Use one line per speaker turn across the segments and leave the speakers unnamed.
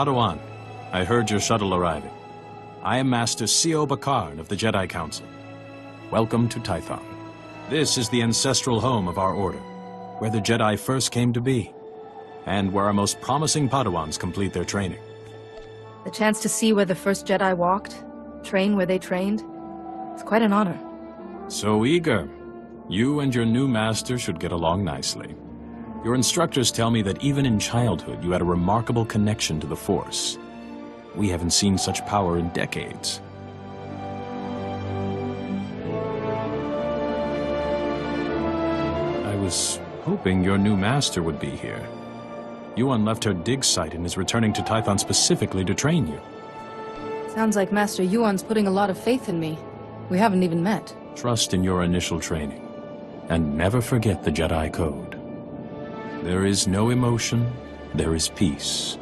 Padawan. I heard your shuttle arriving. I am Master C.O. Bakarn of the Jedi Council. Welcome to Tython. This is the ancestral home of our order, where the Jedi first came to be, and where our most promising Padawans complete their training.
The chance to see where the first Jedi walked, train where they trained, it's quite an honor.
So eager. You and your new master should get along nicely. Your instructors tell me that even in childhood you had a remarkable connection to the Force. We haven't seen such power in decades. I was hoping your new master would be here. Yuan left her dig site and is returning to Tython specifically to train you.
Sounds like Master Yuan's putting a lot of faith in me. We haven't even met.
Trust in your initial training, and never forget the Jedi Code. There is no emotion, there is peace.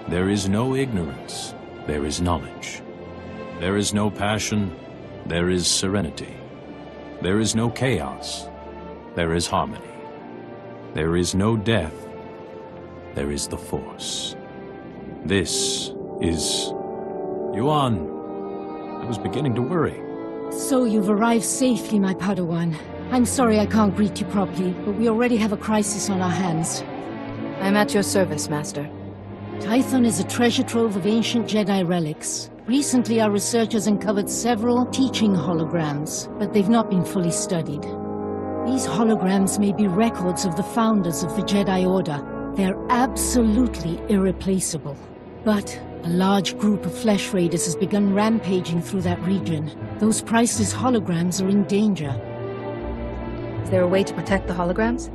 There is no ignorance, there is knowledge. There is no passion, there is serenity. There is no chaos, there is harmony. There is no death, there is the Force. This is... Yuan, I was beginning to worry.
So you've arrived safely, my Padawan. I'm sorry I can't greet you properly, but we already have a crisis on our hands.
I'm at your service, Master.
Tython is a treasure trove of ancient Jedi relics. Recently, our researchers uncovered several teaching holograms, but they've not been fully studied. These holograms may be records of the founders of the Jedi Order. They're absolutely irreplaceable. But a large group of flesh raiders has begun rampaging through that region. Those priceless holograms are in danger.
Is there a way to protect the holograms?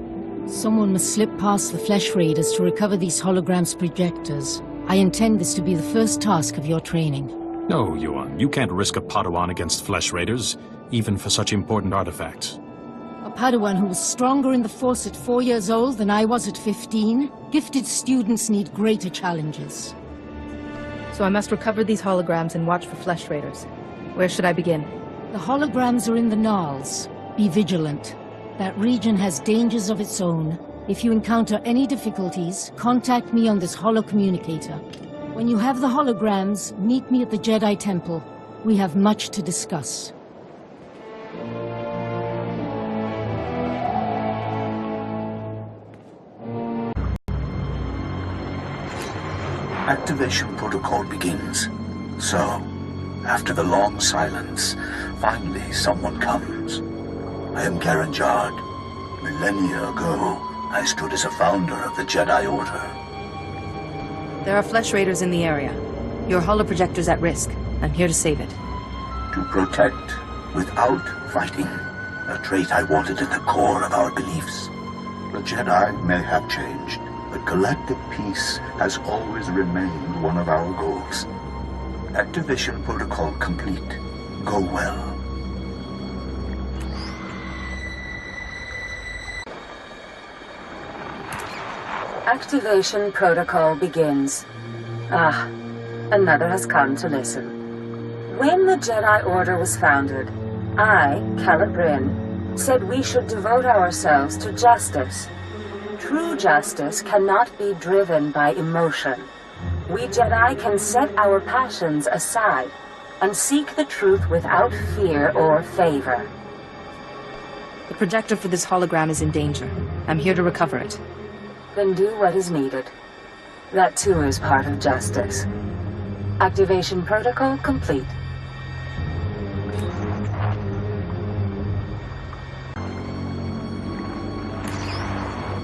Someone must slip past the flesh raiders to recover these holograms' projectors. I intend this to be the first task of your training.
No, Yuan, you can't risk a Padawan against flesh raiders, even for such important artifacts.
A Padawan who was stronger in the Force at 4 years old than I was at 15? Gifted students need greater challenges.
So I must recover these holograms and watch for flesh raiders. Where should I begin?
The holograms are in the Gnarls. Be vigilant. That region has dangers of its own. If you encounter any difficulties, contact me on this holocommunicator. When you have the holograms, meet me at the Jedi Temple. We have much to discuss.
Activation protocol begins. So, after the long silence, finally someone comes. I am Karanjard. Millennia ago, I stood as a founder of the Jedi Order.
There are flesh raiders in the area. Your holoprojector's at risk. I'm here to save it.
To protect without fighting, a trait I wanted at the core of our beliefs. The Jedi may have changed, but galactic peace has always remained one of our goals. Activation protocol complete. Go well.
Activation protocol begins. Ah, another has come to listen. When the Jedi Order was founded, I, Calibrin, said we should devote ourselves to justice. True justice cannot be driven by emotion. We Jedi can set our passions aside and seek the truth without fear or favor.
The projector for this hologram is in danger. I'm here to recover it.
Then do what is needed. That too is part of justice. Activation protocol complete.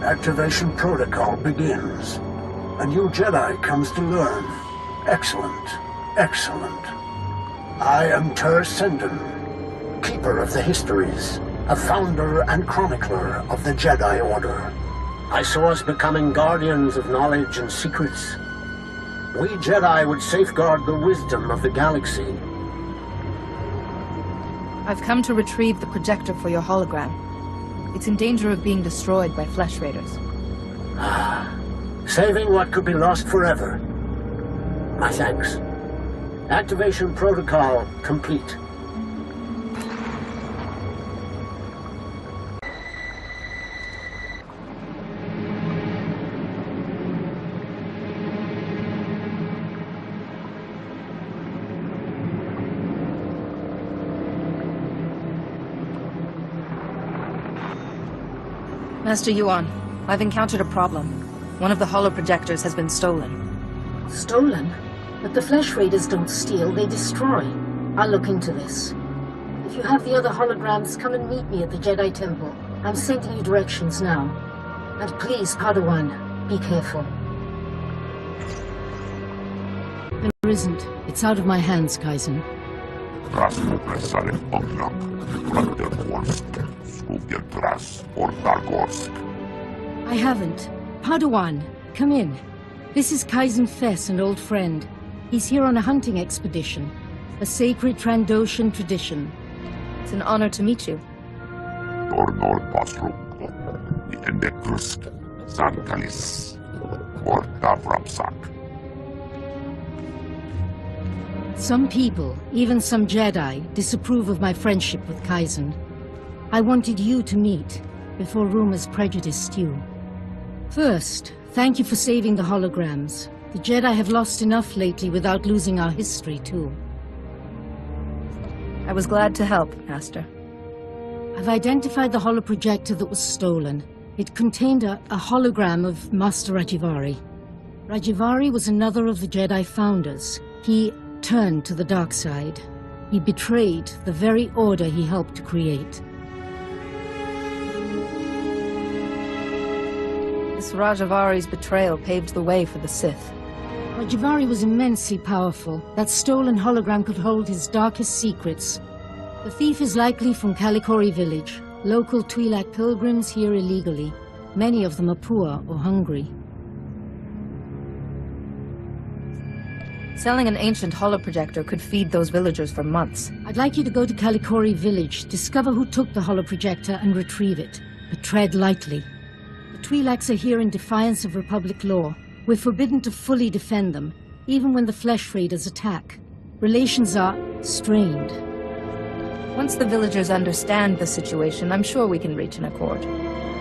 Activation protocol begins. A new Jedi comes to learn. Excellent. Excellent. I am Ter Senden, Keeper of the Histories, a founder and chronicler of the Jedi Order. I saw us becoming guardians of knowledge and secrets. We Jedi would safeguard the wisdom of the galaxy.
I've come to retrieve the projector for your hologram. It's in danger of being destroyed by flesh raiders.
Saving what could be lost forever. My thanks. Activation protocol complete.
Master Yuan, I've encountered a problem. One of the holoprojectors has been stolen.
Stolen? But the Flesh Raiders don't steal, they destroy. I'll look into this. If you have the other holograms, come and meet me at the Jedi Temple. I'm sending you directions now. And please, Padawan, be careful. There isn't. It's out of my hands, Kaizen. I haven't. Padawan, come in. This is Kaizen Fess, an old friend. He's here on a hunting expedition. A sacred Trandoshan tradition.
It's an honor to meet you.
Some people, even some Jedi, disapprove of my friendship with Kaizen. I wanted you to meet, before rumors prejudiced you. First, thank you for saving the holograms. The Jedi have lost enough lately without losing our history, too.
I was glad to help, Master.
I've identified the holoprojector that was stolen. It contained a hologram of Master Rajivari. Rajivari was another of the Jedi founders. He turned to the dark side. He betrayed the very order he helped to create.
This Rajavari's betrayal paved the way for the Sith.
Rajivari was immensely powerful. That stolen hologram could hold his darkest secrets. The thief is likely from Kalikori village. Local Twi'lek pilgrims here illegally. Many of them are poor or hungry.
Selling an ancient holoprojector could feed those villagers for months.
I'd like you to go to Kalikori village, discover who took the holoprojector and retrieve it. But tread lightly. The Twi'leks are here in defiance of Republic law. We're forbidden to fully defend them, even when the Flesh Raiders attack. Relations are strained.
Once the villagers understand the situation, I'm sure we can reach an accord.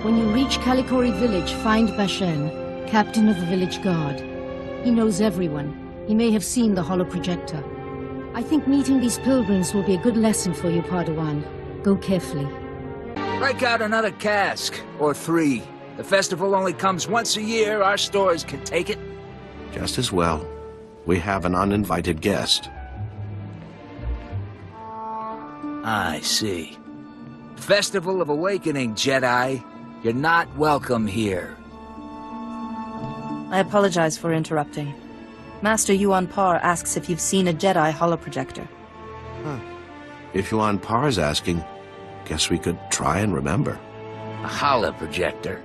When you reach Kalikori village, find Bashen, captain of the village guard. He knows everyone. He may have seen the holoprojector. I think meeting these pilgrims will be a good lesson for you, Padawan. Go carefully.
Break out another cask, or 3. The festival only comes once a year. Our stores can take it.
Just as well. We have an uninvited guest.
I see. Festival of Awakening, Jedi. You're not welcome here.
I apologize for interrupting. Master Yuan Par asks if you've seen a Jedi holoprojector.
If Yuan Par's asking, guess we could try and remember.
A holoprojector?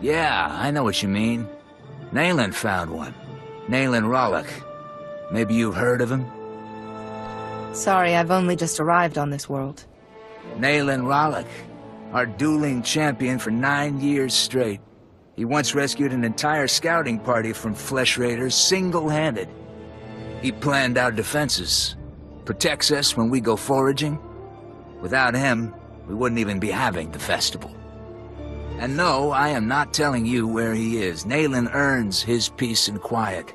Yeah, I know what you mean. Nayland found one. Nayland Rollock. Maybe you've heard of him?
Sorry, I've only just arrived on this world.
Nayland Rollock, our dueling champion for 9 years straight. He once rescued an entire scouting party from Flesh Raiders single-handed. He planned our defenses, protects us when we go foraging. Without him, we wouldn't even be having the festival. And no, I am not telling you where he is. Nayland earns his peace and quiet.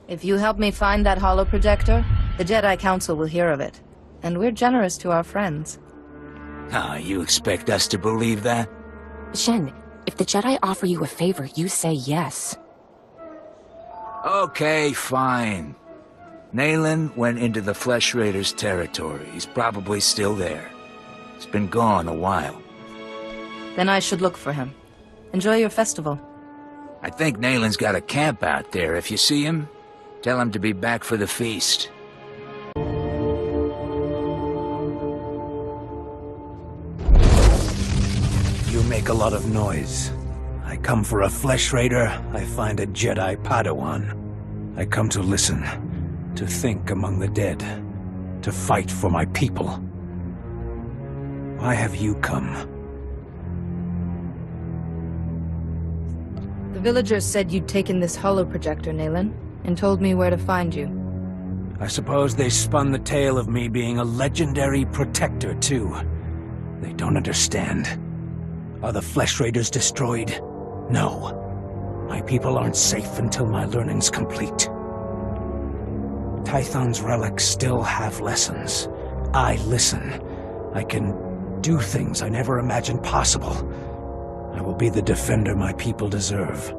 If you help me find that holoprojector, the Jedi Council will hear of it. And we're generous to our friends.
Ah, you expect us to believe that?
Shen, if the Jedi offer you a favor, you say yes.
Okay, fine. Nayland went into the Flesh Raiders' territory. He's probably still there. He's been gone a while.
Then I should look for him. Enjoy your festival.
I think Nayland's got a camp out there. If you see him, tell him to be back for the feast.
You make a lot of noise. I come for a Flesh Raider, I find a Jedi Padawan. I come to listen, to think among the dead, to fight for my people. Why have you come?
The villagers said you'd taken this holoprojector, Nayland, and told me where to find you.
I suppose they spun the tale of me being a legendary protector, too. They don't understand. Are the Flesh Raiders destroyed? No. My people aren't safe until my learning's complete. Tython's relics still have lessons. I listen. I can do things I never imagined possible. I will be the defender my people deserve.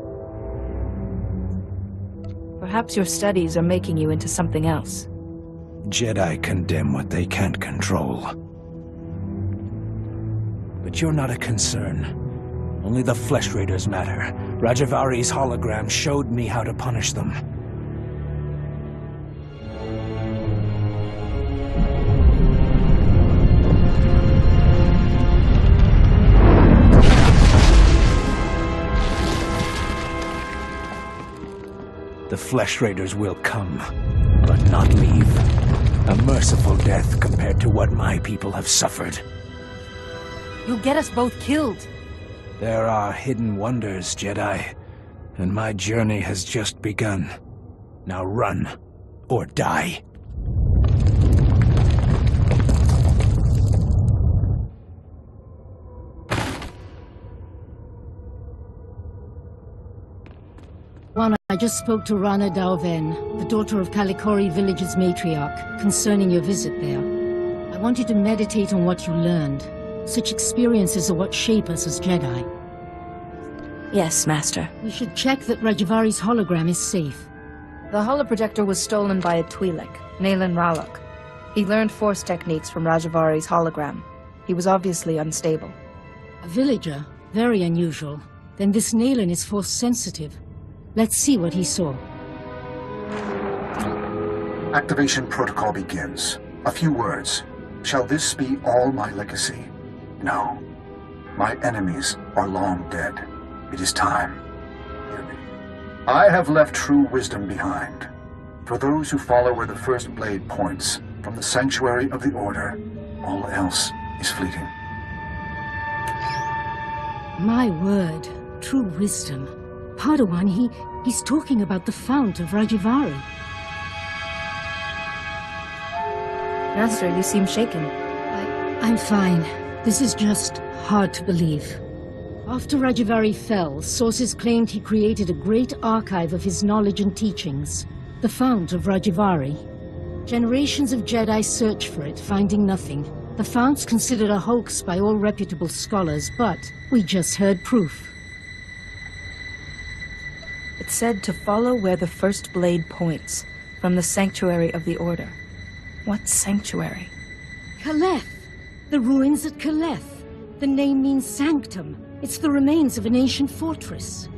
Perhaps your studies are making you into something else.
Jedi condemn what they can't control. But you're not a concern. Only the Flesh Raiders matter. Rajavari's hologram showed me how to punish them. The Flesh Raiders will come, but not leave. A merciful death compared to what my people have suffered.
You'll get us both killed.
There are hidden wonders, Jedi, and my journey has just begun. Now run, or die.
Juan, I just spoke to Rana Dalven, the daughter of Kalikori Village's matriarch, concerning your visit there. I want you to meditate on what you learned. Such experiences are what shape us as Jedi.
Yes, Master.
We should check that Rajavari's hologram is safe.
The holoprojector was stolen by a Twi'lek, Naylan Ralok. He learned Force techniques from Rajavari's hologram. He was obviously unstable.
A villager? Very unusual. Then this Naylan is Force sensitive. Let's see what he saw.
Activation protocol begins. A few words. Shall this be all my legacy? No. My enemies are long dead. It is time. Hear me. I have left true wisdom behind. For those who follow where the first blade points, from the sanctuary of the Order, all else is fleeting.
My word. True wisdom. Padawan, he's talking about the Fount of Rajavari.
Master, you seem shaken.
I'm fine. This is just hard to believe. After Rajavari fell, sources claimed he created a great archive of his knowledge and teachings, the Fount of Rajavari. Generations of Jedi searched for it, finding nothing. The Fount's considered a hoax by all reputable scholars, but we just heard proof.
It said to follow where the first blade points, from the sanctuary of the Order. What sanctuary?
Kaleth! The ruins at Kaleth. The name means sanctum. It's the remains of an ancient fortress.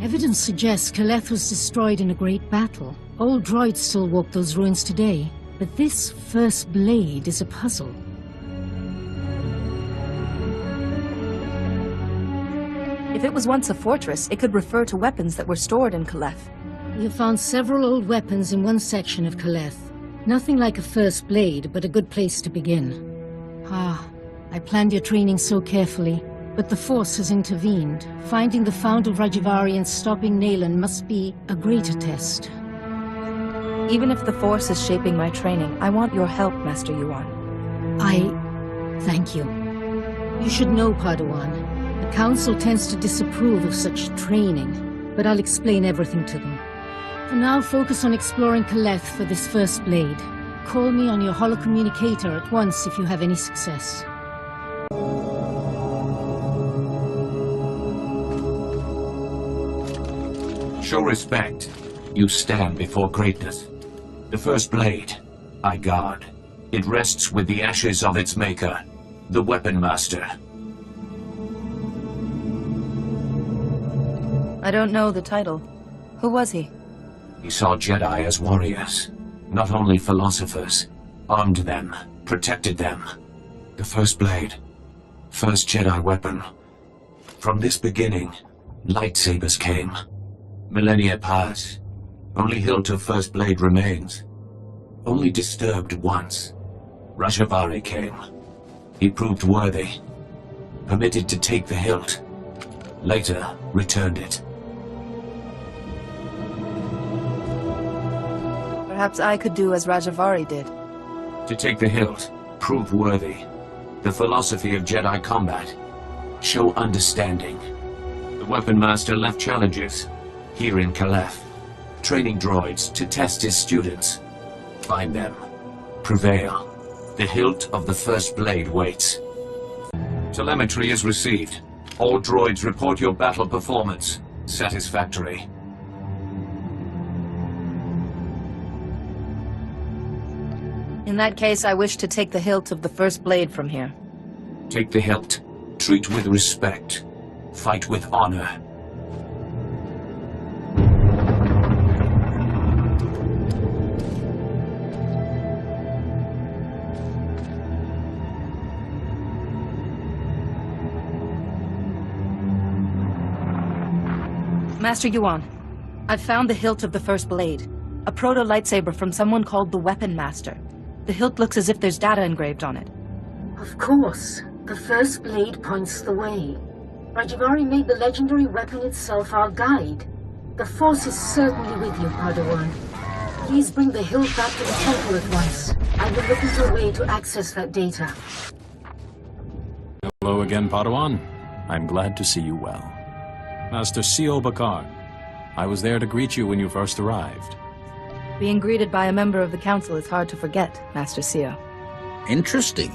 Evidence suggests Kaleth was destroyed in a great battle. Old droids still walk those ruins today. But this first blade is a puzzle.
If it was once a fortress, it could refer to weapons that were stored in Kaleth.
We have found several old weapons in one section of Kaleth. Nothing like a first blade, but a good place to begin. I planned your training so carefully, but the Force has intervened. Finding the Fount of Rajavari and stopping Naylan must be a greater test.
Even if the Force is shaping my training, I want your help, Master Yuan.
Thank you. You should know, Padawan. The Council tends to disapprove of such training, but I'll explain everything to them. For now, focus on exploring Kaleth for this first blade. Call me on your holocommunicator at once if you have any success.
Show respect. You stand before greatness. The first blade, I guard. It rests with the ashes of its maker, the Weapon Master.
I don't know the title. Who was he?
He saw Jedi as warriors, not only philosophers. Armed them, protected them. The first blade, first Jedi weapon. From this beginning, lightsabers came. Millennia pass. Only hilt of first blade remains. Only disturbed once. Rajavari came. He proved worthy. Permitted to take the hilt. Later, returned it.
Perhaps I could do as Rajavari did.
To take the hilt, prove worthy. The philosophy of Jedi combat. Show understanding. The Weapon Master left challenges. Here in Kaleth. Training droids to test his students. Find them. Prevail. The hilt of the first blade waits. Telemetry is received. All droids report your battle performance. Satisfactory.
In that case, I wish to take the hilt of the first blade from here.
Take the hilt. Treat with respect. Fight with honor.
Master Yuan, I've found the hilt of the first blade. A proto-lightsaber from someone called the Weapon Master. The hilt looks as if there's data engraved on it.
Of course. The first blade points the way. Rajivari made the legendary weapon itself our guide. The Force is certainly with you, Padawan. Please bring the hilt back to the temple at once. I will look into a way to access that data.
Hello again, Padawan. I'm glad to see you well. Master C.O. Bakar, I was there to greet you when you first arrived.
Being greeted by a member of the Council is hard to forget, Master Sio.
Interesting.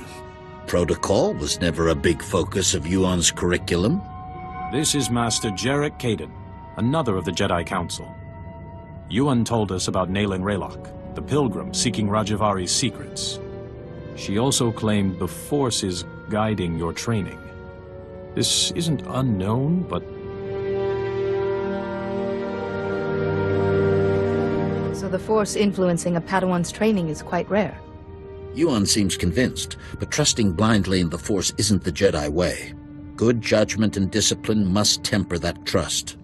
Protocol was never a big focus of Yuan's curriculum.
This is Master Jarek Kaden, another of the Jedi Council. Yuan told us about Nayland Raylock, the pilgrim seeking Rajavari's secrets. She also claimed the Force is guiding your training. This isn't unknown, but...
So the Force influencing a Padawan's training is quite rare.
Yuan seems convinced, but trusting blindly in the Force isn't the Jedi way. Good judgment and discipline must temper that trust.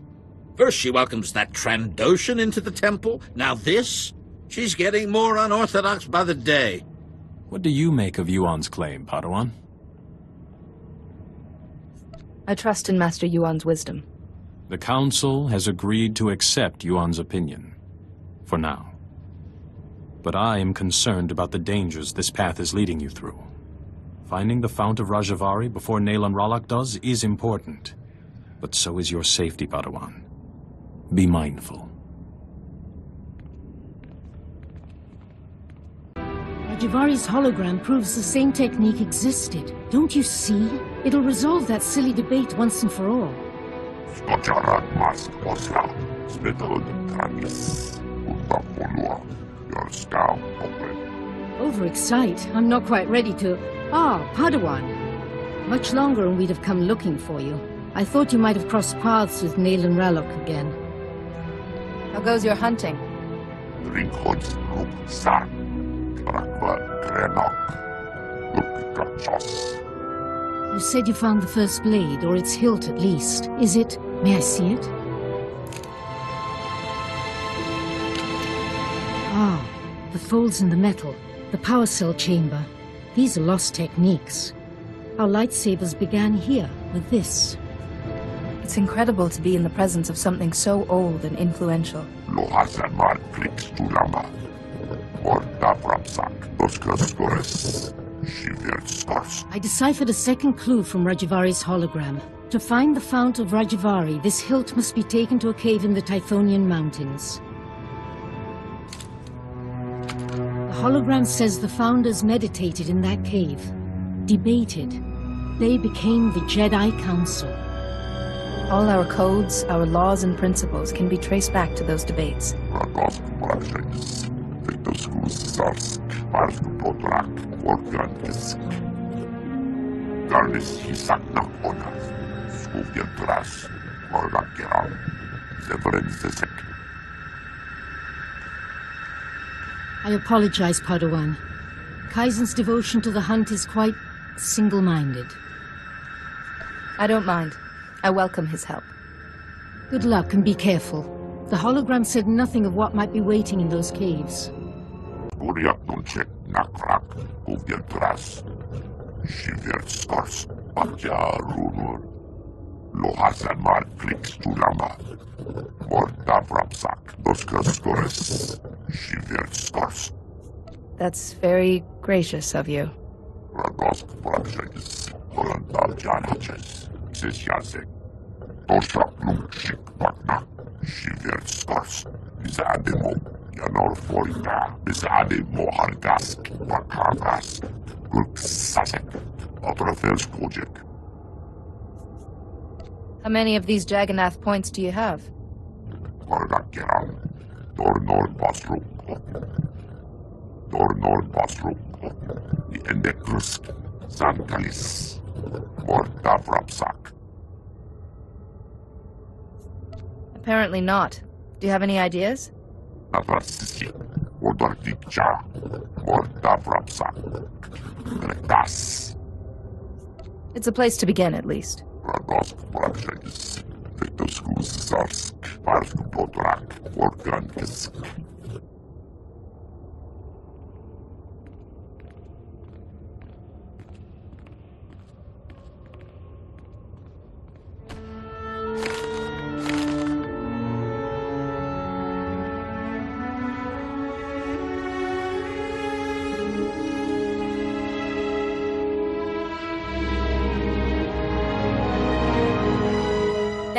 First she welcomes that Trandoshan into the temple, now this? She's getting more unorthodox by the day.
What do you make of Yuan's claim, Padawan?
I trust in Master Yuan's wisdom.
The Council has agreed to accept Yuan's opinion. For now. But I am concerned about the dangers this path is leading you through. Finding the Fount of Rajavari before Nayland Raylock does is important. But so is your safety, Padawan. Be mindful.
Rajavari's hologram proves the same technique existed. Don't you see? It'll resolve that silly debate once and for all. Overexcite? I'm not quite ready to... Ah, Padawan. Much longer and we'd have come looking for you. I thought you might have crossed paths with Nayland Raylock again.
How goes your hunting?
You said you found the first blade, or its hilt at least. Is it... May I see it? Ah, the folds in the metal, the power cell chamber. These are lost techniques. Our lightsabers began here, with this.
It's incredible to be in the presence of something so old and influential.
I deciphered a second clue from Rajavari's hologram. To find the Fount of Rajavari, this hilt must be taken to a cave in the Tythonian Mountains. The hologram says the Founders meditated in that cave, debated. They became the Jedi Council.
All our codes, our laws and principles can be traced back to those debates.
I apologize, Padawan. Kaizen's devotion to the hunt is quite single-minded.
I don't mind. I welcome his help.
Good luck and be careful. The hologram said nothing of what might be waiting in those caves.
That's very gracious of you. How many of these Jagannath points do you have? Apparently not. Do you have any ideas? It's a place to begin, at least.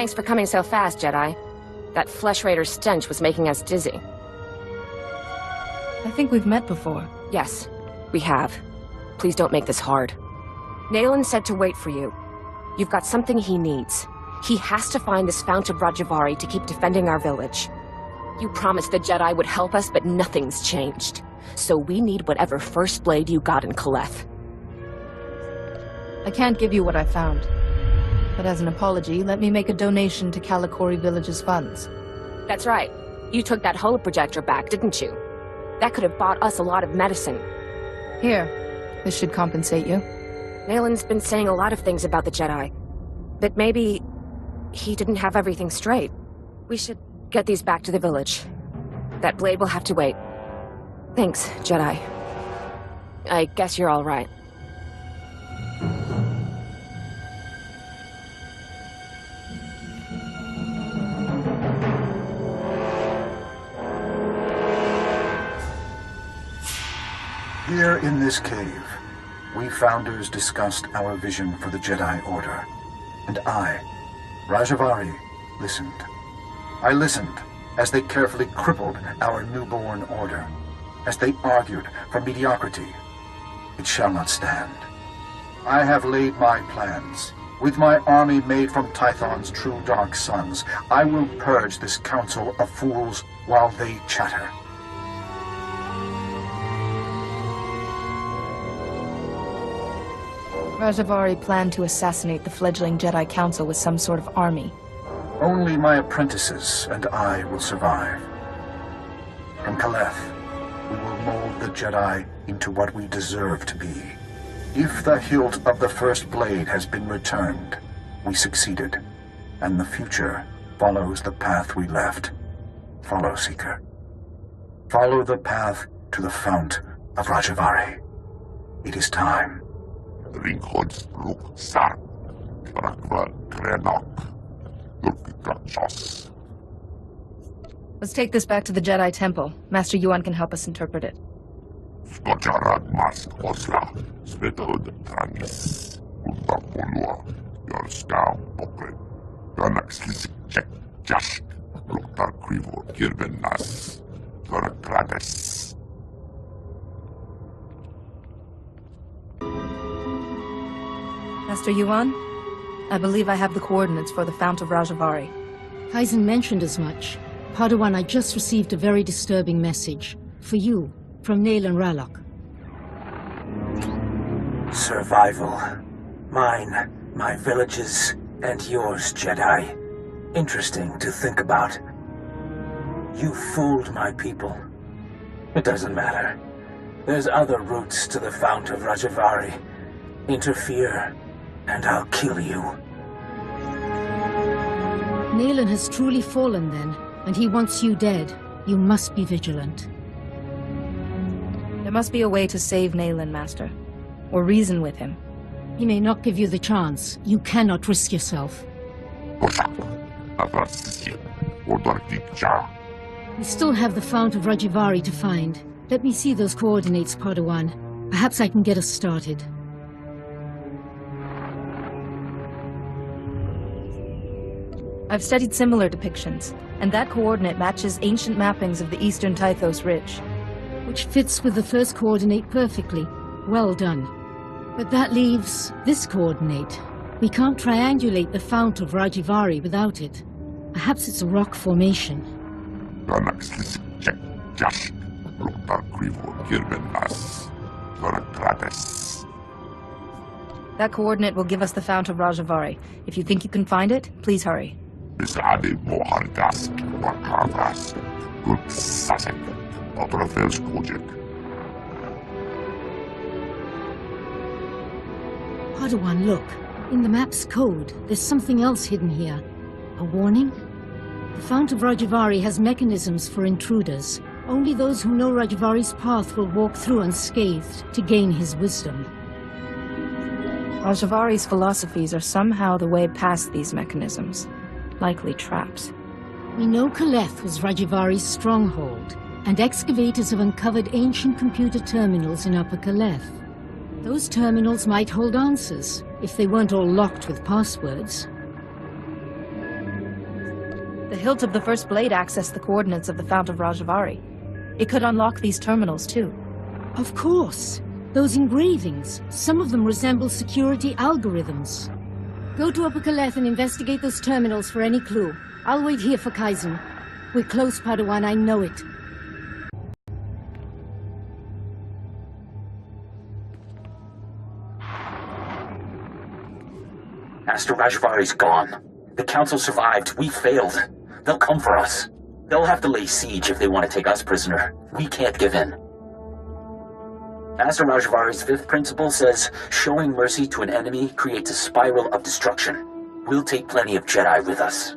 Thanks for coming so fast, Jedi. That Flesh Raider stench was making us dizzy.
I think we've met before.
Yes, we have. Please don't make this hard. Nayland said to wait for you. You've got something he needs. He has to find this Fount of Rajavari to keep defending our village. You promised the Jedi would help us, but nothing's changed. So we need whatever First Blade you got in Kaleth.
I can't give you what I found. But as an apology, let me make a donation to Kalikori Village's funds.
That's right. You took that holoprojector back, didn't you? That could have bought us a lot of medicine.
Here. This should compensate you.
Nayland's been saying a lot of things about the Jedi. But maybe he didn't have everything straight. We should get these back to the village. That blade will have to wait. Thanks, Jedi. I guess you're all right.
Here in this cave, we Founders discussed our vision for the Jedi Order. And I, Rajavari, listened. I listened as they carefully crippled our newborn order, as they argued for mediocrity. It shall not stand. I have laid my plans. With my army made from Tython's true dark sons, I will purge this council of fools while they chatter.
Rajavari planned to assassinate the fledgling Jedi Council with some sort of army.
Only my apprentices and I will survive. From Kaleth, we will mold the Jedi into what we deserve to be. If the hilt of the First Blade has been returned, we succeeded, and the future follows the path we left. Follow, Seeker. Follow the path to the Fount of Rajavari. It is time.
Let's take this back to the Jedi Temple. Master Yuan can help us interpret it. Master Yuan, I believe I have the coordinates for the Fount of Rajavari.
Tython mentioned as much. Padawan, I just received a very disturbing message. For you, from Nayland Ralok.
Survival. Mine, my village's, and yours, Jedi. Interesting to think about. You fooled my people. It doesn't matter. There's other routes to the Fount of Rajavari. Interfere, and I'll kill you.
Nayland has truly fallen then, and he wants you dead. You must be vigilant.
There must be a way to save Nayland, Master. Or reason with him.
He may not give you the chance. You cannot risk yourself. We still have the Fount of Rajavari to find. Let me see those coordinates, Padawan. Perhaps I can get us started.
I've studied similar depictions, and that coordinate matches ancient mappings of the eastern Tythos Ridge.
Which fits with the first coordinate perfectly. Well done. But that leaves this coordinate. We can't triangulate the fount of Rajivari without it. Perhaps it's a rock formation.
That coordinate will give us the fount of Rajivari. If you think you can find it, please hurry.
Padawan, look. In the map's code, there's something else hidden here. A warning? The Fount of Rajivari has mechanisms for intruders. Only those who know Rajivari's path will walk through unscathed to gain his wisdom.
Rajivari's philosophies are somehow the way past these mechanisms. Likely traps.
We know Kaleth was Rajivari's stronghold, and excavators have uncovered ancient computer terminals in Upper Kaleth. Those terminals might hold answers, if they weren't all locked with passwords.
The hilt of the first blade accessed the coordinates of the Fount of Rajivari. It could unlock these terminals, too.
Of course. Those engravings, some of them resemble security algorithms. Go to Upper Kaleth and investigate those terminals for any clue. I'll wait here for Kaizen. We're close, Padawan, I know it.
Master Rajivari's gone. The Council survived. We failed. They'll come for us. They'll have to lay siege if they want to take us prisoner. We can't give in. Master Rajivari's fifth principle says, showing mercy to an enemy creates a spiral of destruction. We'll take plenty of Jedi with us.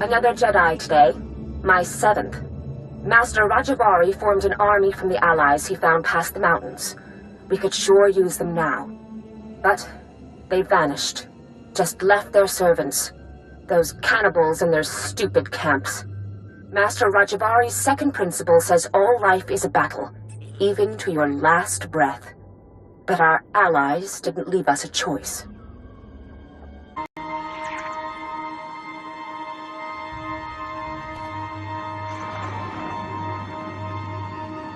Another Jedi today. My seventh. Master Rajivari formed an army from the allies he found past the mountains. We could sure use them now. But they vanished. Just left their servants. Those cannibals in their stupid camps. Master Rajivari's second principle says all life is a battle, even to your last breath. But our allies didn't leave us a choice.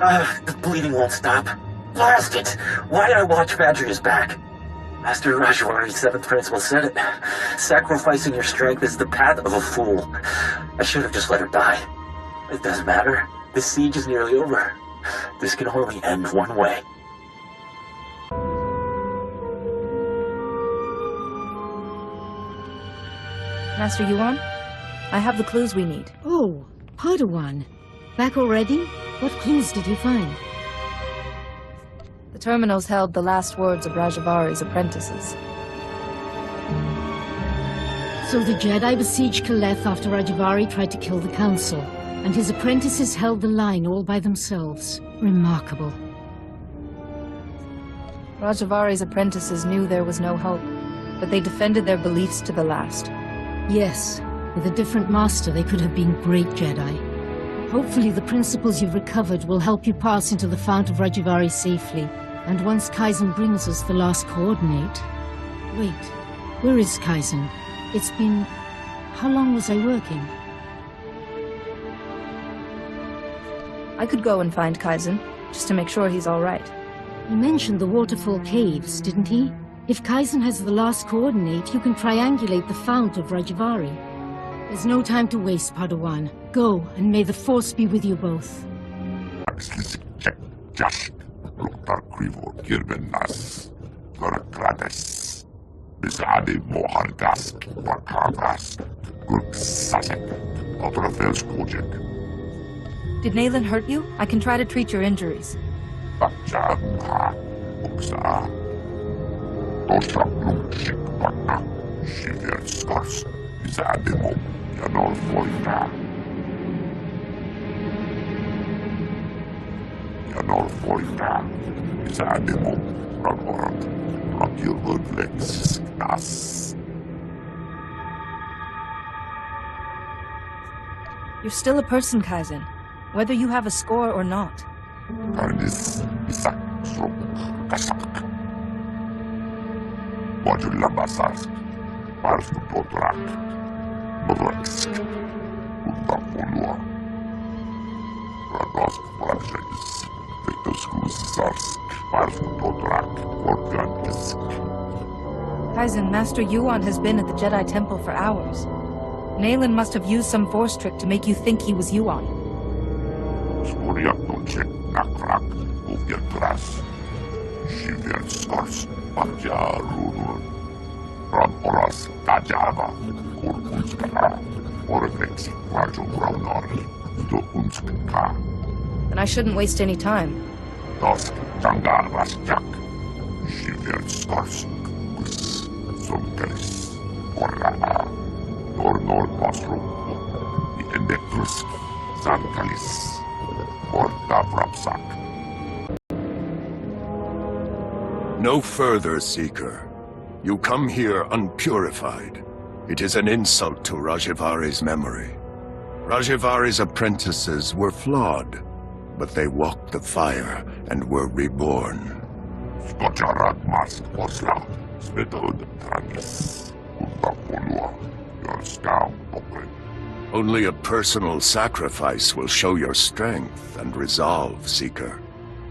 The bleeding won't stop. Blast it! Why'd I watch Badger's back? Master Rajivari's seventh principle said it. Sacrificing your strength is the path of a fool. I should have just let her die. It doesn't matter. This siege is nearly over. This can only end one way.
Master Yuan, I have the clues we need.
Oh, Padawan. Back already? What clues did you find?
The terminals held the last words of Rajivari's apprentices.
So the Jedi besieged Kaleth after Rajivari tried to kill the Council, and his apprentices held the line all by themselves. Remarkable.
Rajivari's apprentices knew there was no hope, but they defended their beliefs to the last.
Yes, with a different master they could have been great Jedi. Hopefully the principles you've recovered will help you pass into the Fount of Rajivari safely. And once Kaizen brings us the last coordinate... Wait, where is Kaizen? It's been... How long was I working?
I could go and find Kaizen, just to make sure he's all right.
He mentioned the waterfall caves, didn't he? If Kaizen has the last coordinate, you can triangulate the Fount of Rajivari. There's no time to waste, Padawan. Go, and may the Force be with you both.
Did Nayland hurt you? I can try to treat your injuries. You're still a person, Kaizen, whether you have a score or not. Tython, Master Yuan has been at the Jedi Temple for hours. Nayland must have used some force trick to make you think he was Yuan. Then I shouldn't waste any time.
No further, Seeker. You come here unpurified. It is an insult to Rajivari's memory. Rajivari's apprentices were flawed, but they walked the fire and were reborn. Only a personal sacrifice will show your strength and resolve, Seeker.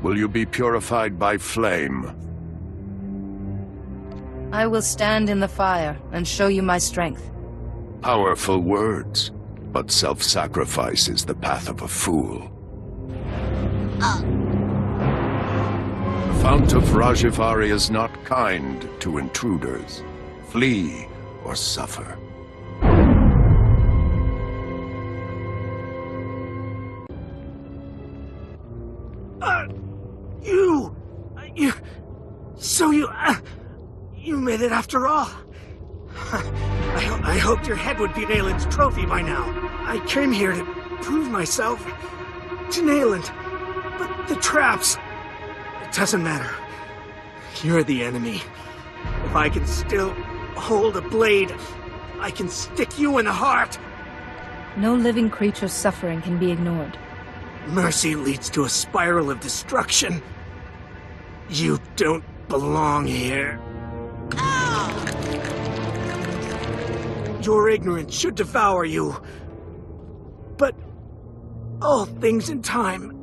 Will you be purified by flame?
I will stand in the fire and show you my strength.
Powerful words, but self-sacrifice is the path of a fool. The Fount of Rajivari is not kind to intruders. Flee or suffer.
You made it after all. I hoped your head would be Nayland's trophy by now. I came here to prove myself to Nayland. But the traps... It doesn't matter. You're the enemy. If I can still hold a blade, I can stick you in the heart.
No living creature's suffering can be ignored.
Mercy leads to a spiral of destruction. You don't belong here. Your ignorance should devour you. But all things in time.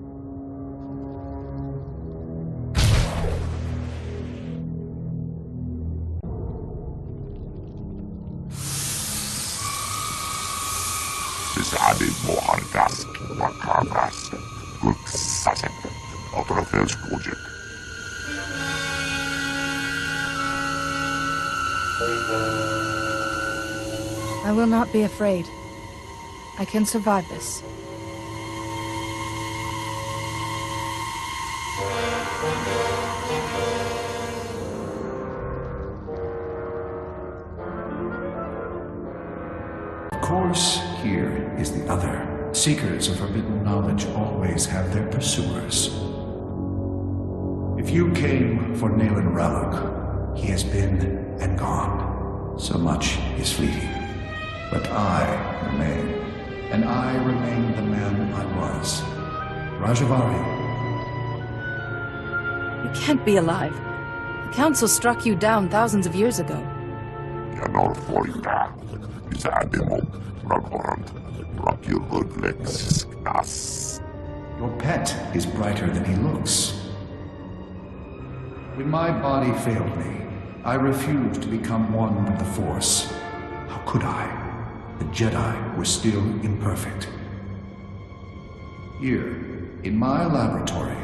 I will not be afraid. I can survive this.
Of course, here is the other. Seekers of forbidden knowledge always have their pursuers. If you came for Nayland Ralloc, he has been and gone. So much is fleeting. But I remain, and I remain the man I was. Rajivari.
You can't be alive. The Council struck you down thousands of years ago.
Your pet is brighter than he looks. When my body failed me, I refused to become one with the Force. How could I? The Jedi were still imperfect. Here, in my laboratory,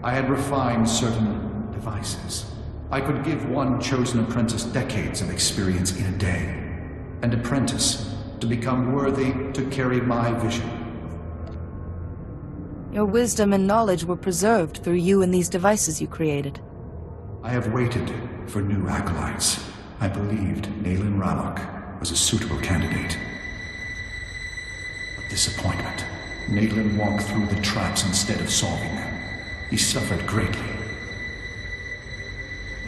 I had refined certain devices. I could give one chosen apprentice decades of experience in a day. An apprentice to become worthy to carry my vision.
Your wisdom and knowledge were preserved through you and these devices you created.
I have waited for new acolytes. I believed Nayland Ralloc was a suitable candidate. But disappointment. Nayland walked through the traps instead of solving them. He suffered greatly.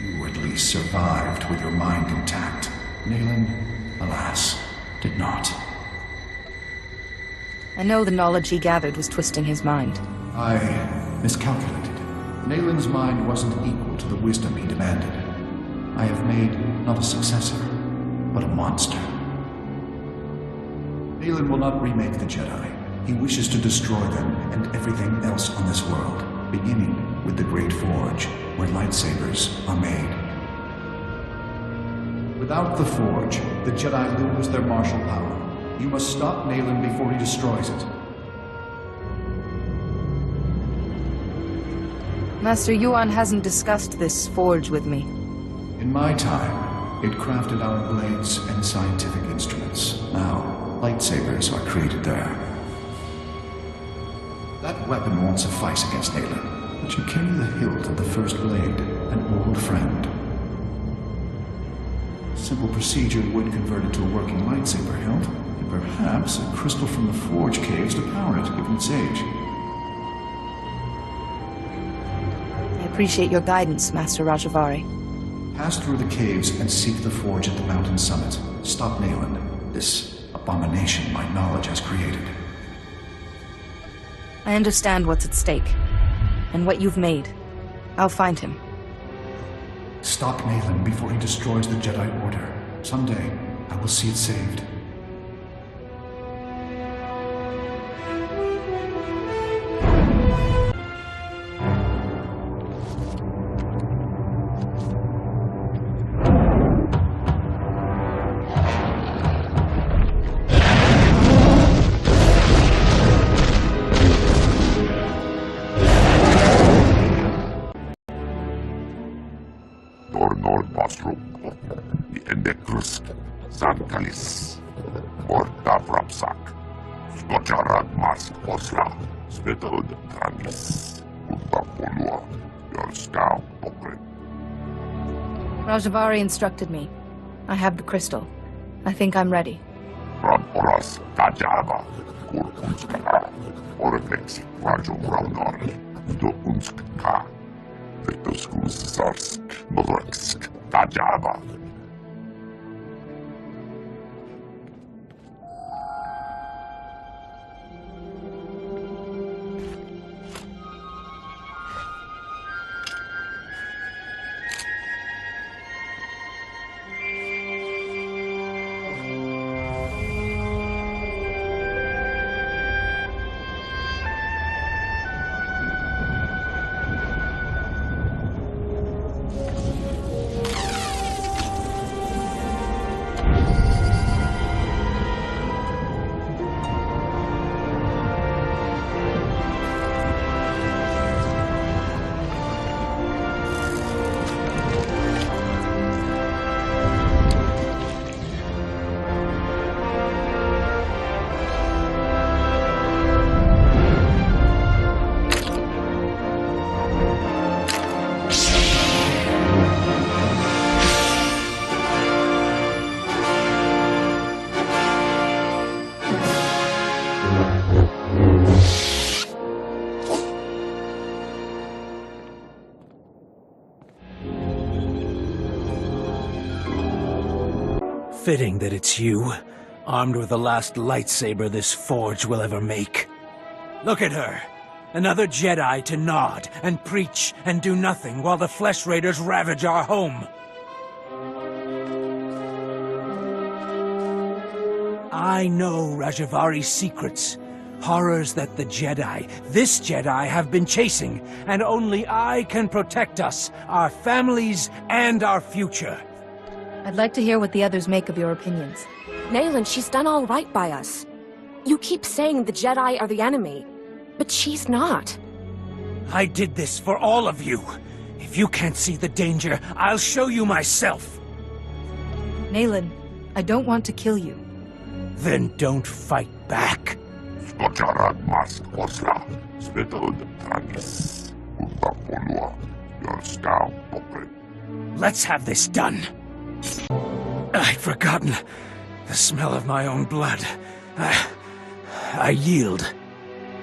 You at least survived with your mind intact. Nayland, alas, did not.
I know the knowledge he gathered was twisting his mind.
I miscalculated. Nayland's mind wasn't equal to the wisdom he demanded. I have made not a successor, but a monster. Nayland will not remake the Jedi. He wishes to destroy them and everything else on this world, beginning with the Great Forge, where lightsabers are made. Without the Forge, the Jedi lose their martial power. You must stop Nayland before he destroys it.
Master Yuan hasn't discussed this forge with me.
In my time, it crafted our blades and scientific instruments. Now, lightsabers are created there. That weapon won't suffice against Nayland, but you carry the hilt of the first blade, an old friend. Simple procedure would convert it to a working lightsaber hilt, and perhaps a crystal from the Forge caves to power it, given its age.
I appreciate your guidance, Master Rajavari.
Pass through the caves and seek the Forge at the mountain summit. Stop Nayland, this abomination my knowledge has created.
I understand what's at stake, and what you've made. I'll find him.
Stop Nayland before he destroys the Jedi Order. Someday, I will see it saved.
Rajavari instructed me. I have the crystal. I think I'm ready.
Fitting that it's you, armed with the last lightsaber this forge will ever make. Look at her! Another Jedi to nod and preach and do nothing while the Flesh Raiders ravage our home. I know Rajavari's secrets. Horrors that the Jedi, this Jedi, have been chasing, and only I can protect us, our families, and our future.
I'd like to hear what the others make of your opinions.
Nayland, she's done all right by us. You keep saying the Jedi are the enemy, but she's not.
I did this for all of you. If you can't see the danger, I'll show you myself.
Nayland, I don't want to kill you.
Then don't fight back. Let's have this done. I'd forgotten the smell of my own blood. I yield.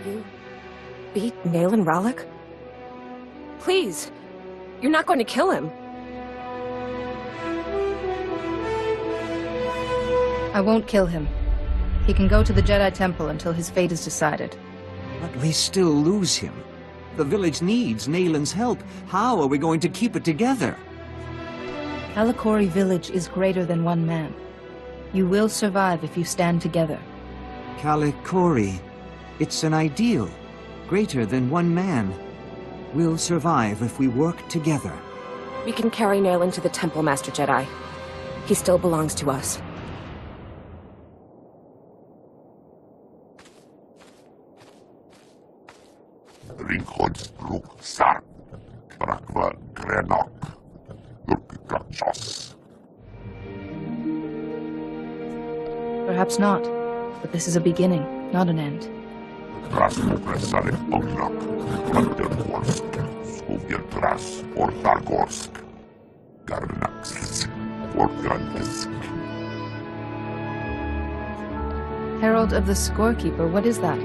You beat Nayland Rallick? Please, you're not going to kill him.
I won't kill him. He can go to the Jedi Temple until his fate is decided.
But we still lose him. The village needs Nayland's help. How are we going to keep it together?
Kalikori village is greater than one man. You will survive if you stand together.
Kalikori. It's an ideal, greater than one man. We'll survive if we work together.
We can carry Nayland to the temple, Master Jedi. He still belongs to us.
Perhaps not, but this is a beginning, not an end. Herald of the Scorekeeper, what is that?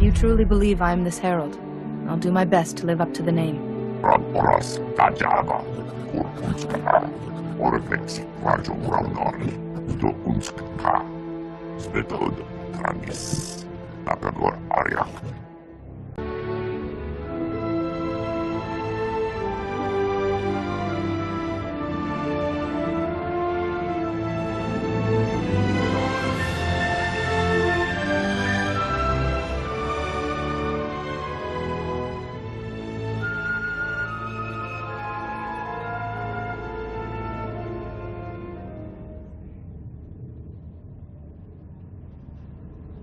You truly believe I am this herald? I'll do my best to live up to the name.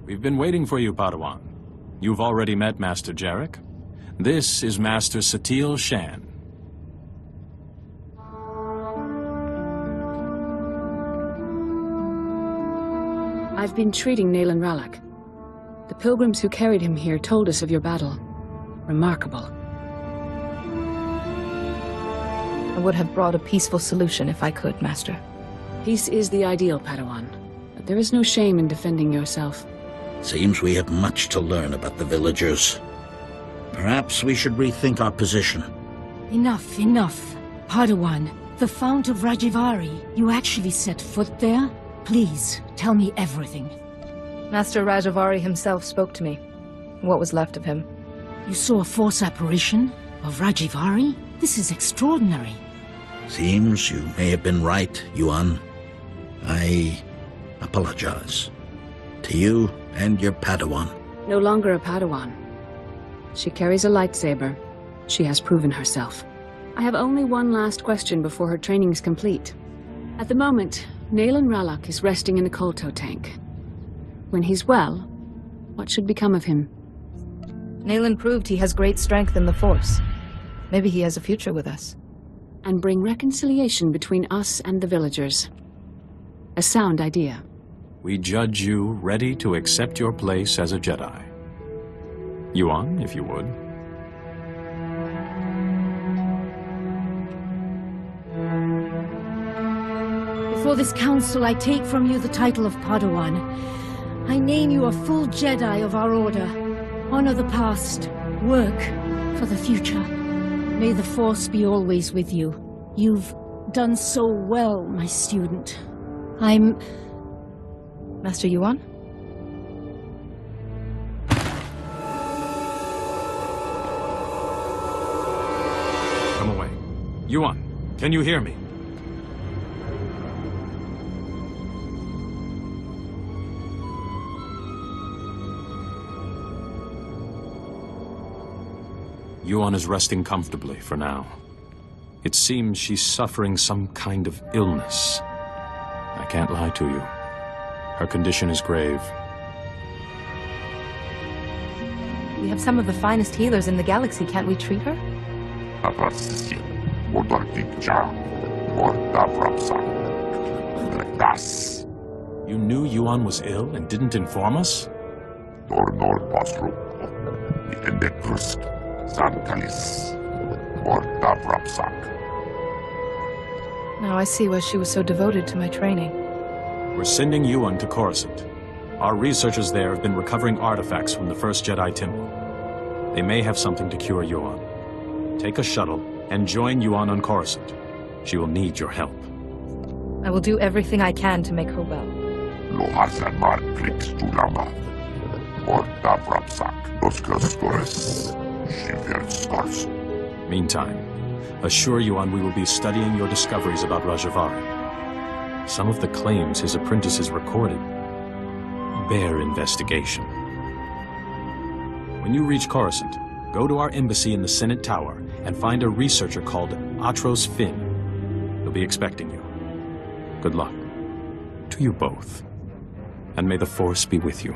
We've been waiting for you, Padawan. You've already met Master Jarek. This is Master Satil Shan.
I've been treating Nayland Ralak. The pilgrims who carried him here told us of your battle. Remarkable.
I would have brought a peaceful solution if I could, Master.
Peace is the ideal, Padawan. But there is no shame in defending yourself.
Seems we have much to learn about the villagers. Perhaps we should rethink our position.
Enough, enough. Padawan, the Fount of Rajivari, you actually set foot there? Please, tell me everything.
Master Rajivari himself spoke to me. What was left of him.
You saw a force apparition of Rajivari? This is extraordinary.
Seems you may have been right, Yuan. I apologize. To you and your Padawan.
No longer a Padawan. She carries a lightsaber. She has proven herself. I have only one last question before her training is complete. At the moment, Nayland Ralak is resting in a Kolto tank. When he's well, what should become of him?
Nayland proved he has great strength in the Force. Maybe he has a future with us.
And bring reconciliation between us and the villagers. A sound idea.
We judge you ready to accept your place as a Jedi. Yuan, if you would.
Before this council, I take from you the title of Padawan. I name you a full Jedi of our order. Honor the past. Work for the future. May the Force be always with you. You've done so well, my student. I'm...
Master Yuan?
Come away. Yuan, can you hear me? Yuan is resting comfortably for now. It seems she's suffering some kind of illness. I can't lie to you. Her condition is grave.
We have some of the finest healers in the galaxy. Can't we treat her?
You knew Yuan was ill and didn't inform us?
Now I see why she was so devoted to my training.
We're sending Yuan to Coruscant. Our researchers there have been recovering artifacts from the first Jedi Temple. They may have something to cure Yuan. Take a shuttle and join Yuan on Coruscant. She will need your help.
I will do everything I can to make her well.
Meantime, assure Yuan we will be studying your discoveries about Rajavari. Some of the claims his apprentices recorded bear investigation. When you reach Coruscant, go to our embassy in the Senate Tower and find a researcher called Atros Finn. He'll be expecting you. Good luck. To you both. And may the Force be with you.